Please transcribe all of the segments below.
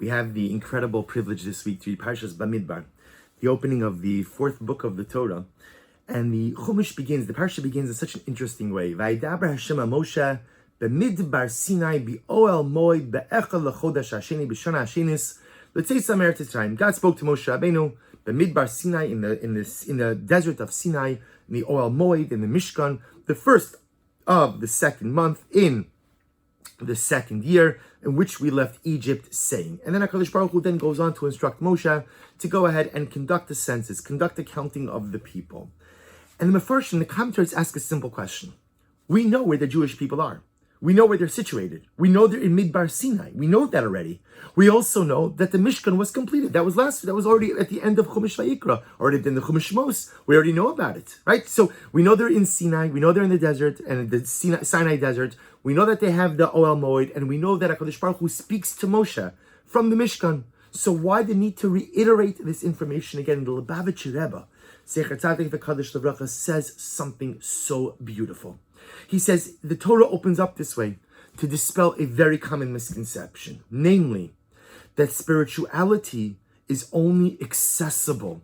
We have the incredible privilege this week to read Parshas Bamidbar, the opening of the fourth book of the Torah. And the Parsha begins in such an interesting way. Vaydaber Hashem Moshe Bamidbar Sinai B'Oel Moed Be'echad L'Chodesh Hasheni B'Shana Hashenis L'Tzeis Eretz Yisrael. God spoke to Moshe Rabbeinu Bamidbar Sinai in the desert of Sinai, in the Oel Moed, in the Mishkan, the first of the second month in the second year in which we left Egypt, saying. And then HaKadosh Baruch Hu then goes on to instruct Moshe to go ahead and conduct the census, conduct the counting of the people. And the Mefarshim, the commentators, ask a simple question. We know where the Jewish people are. We know where they're situated. We know they're in Midbar Sinai. We know that already. We also know that the Mishkan was completed. That was already at the end of Chumash Vayikra, or in the Chumash Shmos. We already know about it, right? So we know they're in Sinai. We know they're in the desert, and the Sinai desert. We know that they have the Oel Moed, and we know that HaKadosh Baruch Hu speaks to Moshe from the Mishkan. So why the need to reiterate this information again? The Lubavitcher Rebbe, Zecher Tzadik V'Kadosh Livracha, says something so beautiful. He says the Torah opens up this way to dispel a very common misconception, namely that spirituality is only accessible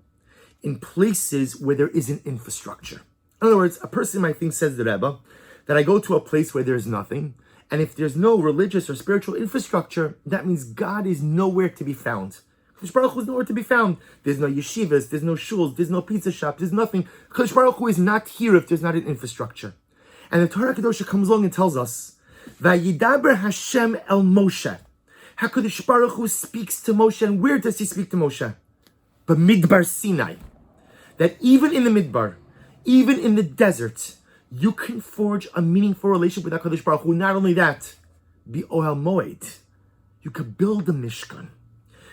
in places where there isn't infrastructure. In other words, a person might think, says the Rebbe, that I go to a place where there's nothing, and if there's no religious or spiritual infrastructure, that means God is nowhere to be found. Kadosh Baruch Hu is nowhere to be found. There's no yeshivas, there's no shuls, there's no pizza shops, there's nothing. Kadosh Baruch Hu is not here if there's not an infrastructure. And the Torah Kedosha comes along and tells us, Vayidaber Hashem el Moshe. HaKadosh Baruch Hu speaks to Moshe, and where does he speak to Moshe? Bamidbar Sinai. That even in the Midbar, even in the desert, you can forge a meaningful relationship with HaKadosh Baruch Hu. Not only that, B'Oel Moed, you could build a Mishkan.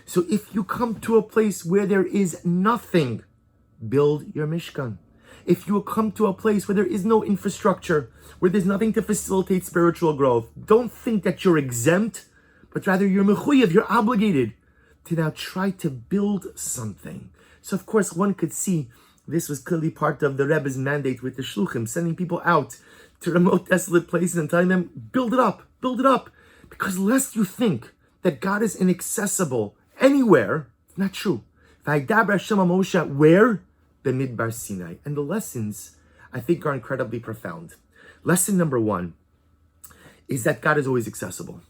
So if you come to a place where there is nothing, build your Mishkan. If you come to a place where there is no infrastructure, where there's nothing to facilitate spiritual growth, don't think that you're exempt, but rather you're mechuyev, you're obligated to now try to build something. So of course one could see this was clearly part of the Rebbe's mandate with the shluchim, sending people out to remote, desolate places and telling them, build it up. Because lest you think that God is inaccessible anywhere, it's not true. Vaydaber Hashem Moshe, where? Bamidbar Sinai. And the lessons, I think, are incredibly profound. Lesson number one is that God is always accessible.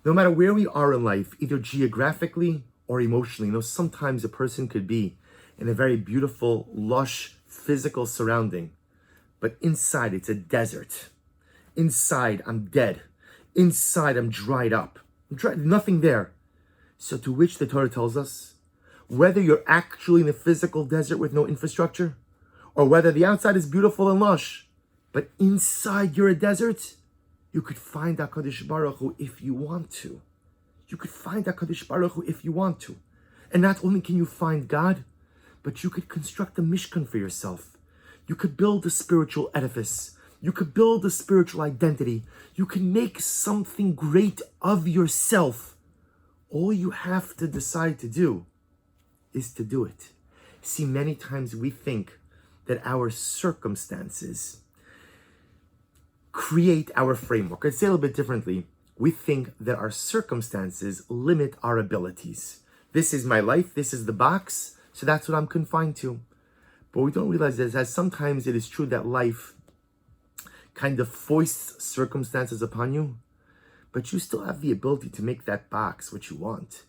No matter where we are in life, either geographically or emotionally. Sometimes a person could be in a very beautiful, lush, physical surrounding, but inside it's a desert. Inside I'm dead. Inside I'm dried up. Nothing there. So to which the Torah tells us, whether you're actually in a physical desert with no infrastructure, or whether the outside is beautiful and lush, but inside you're a desert, you could find HaKadosh Baruch Hu if you want to. You could find HaKadosh Baruch Hu if you want to. And not only can you find God, but you could construct a Mishkan for yourself. You could build a spiritual edifice. You could build a spiritual identity. You can make something great of yourself. All you have to decide to do is to do it. See, many times we think that our circumstances create our framework. I'd say a little bit differently. We think that our circumstances limit our abilities. This is my life. This is the box. So that's what I'm confined to. But we don't realize that sometimes it is true that life kind of foists circumstances upon you, but you still have the ability to make that box what you want.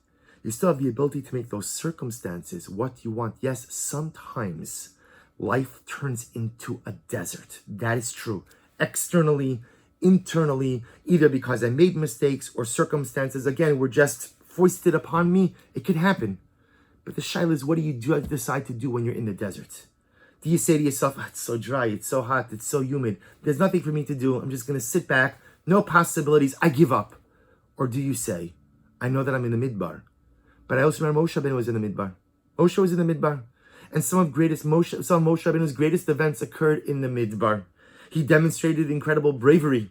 You still have the ability to make those circumstances what you want. Yes, sometimes life turns into a desert. That is true. Externally, internally, either because I made mistakes or circumstances, again, were just foisted upon me. It could happen. But the shaila is, what do you decide to do when you're in the desert? Do you say to yourself, it's so dry, it's so hot, it's so humid, there's nothing for me to do, I'm just going to sit back, no possibilities, I give up? Or do you say, I know that I'm in the Midbar, but I also remember Moshe Rabbeinu was in the Midbar. Moshe was in the Midbar. And some of Moshe Rabbeinu's greatest events occurred in the Midbar. He demonstrated incredible bravery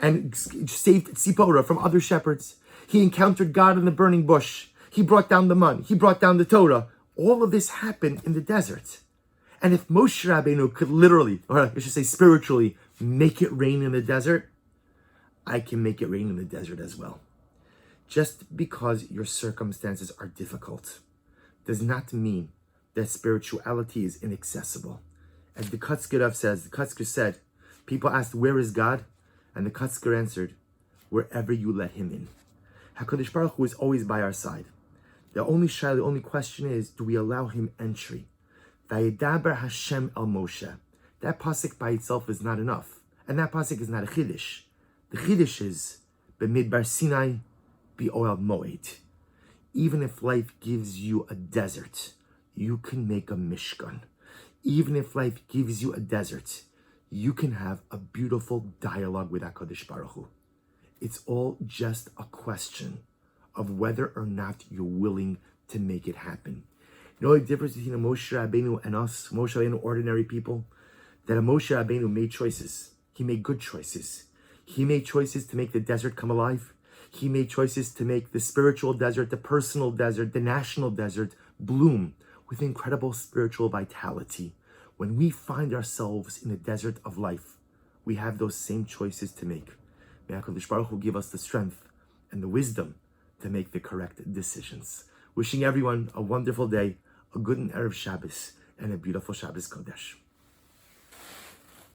and saved Tzipora from other shepherds. He encountered God in the burning bush. He brought down the man. He brought down the Torah. All of this happened in the desert. And if Moshe Rabbeinu could literally, or I should say spiritually, make it rain in the desert, I can make it rain in the desert as well. Just because your circumstances are difficult does not mean that spirituality is inaccessible. As the Kotzker Rav says, the Kotzker said, people asked, where is God? And the Kotzker answered, wherever you let him in. HaKadosh Baruch Hu is always by our side. The only question is, do we allow him entry? Vayedaber Hashem el Moshe. That pasuk by itself is not enough. And that pasuk is not a chiddush. The chiddush is, Bamidbar Sinai, Be'oel Moed. Even if life gives you a desert, you can make a mishkan. Even if life gives you a desert, you can have a beautiful dialogue with HaKadosh Baruch Hu. It's all just a question of whether or not you're willing to make it happen. You know the difference between a Moshe Rabbeinu and us, Moshe Rabbeinu, ordinary people? That a Moshe Rabbeinu made choices. He made good choices. He made choices to make the desert come alive. He made choices to make the spiritual desert, the personal desert, the national desert bloom with incredible spiritual vitality. When we find ourselves in the desert of life, we have those same choices to make. May HaKadosh Baruch Hu give us the strength and the wisdom to make the correct decisions. Wishing everyone a wonderful day, a good and Erev Shabbos, and a beautiful Shabbos Kodesh.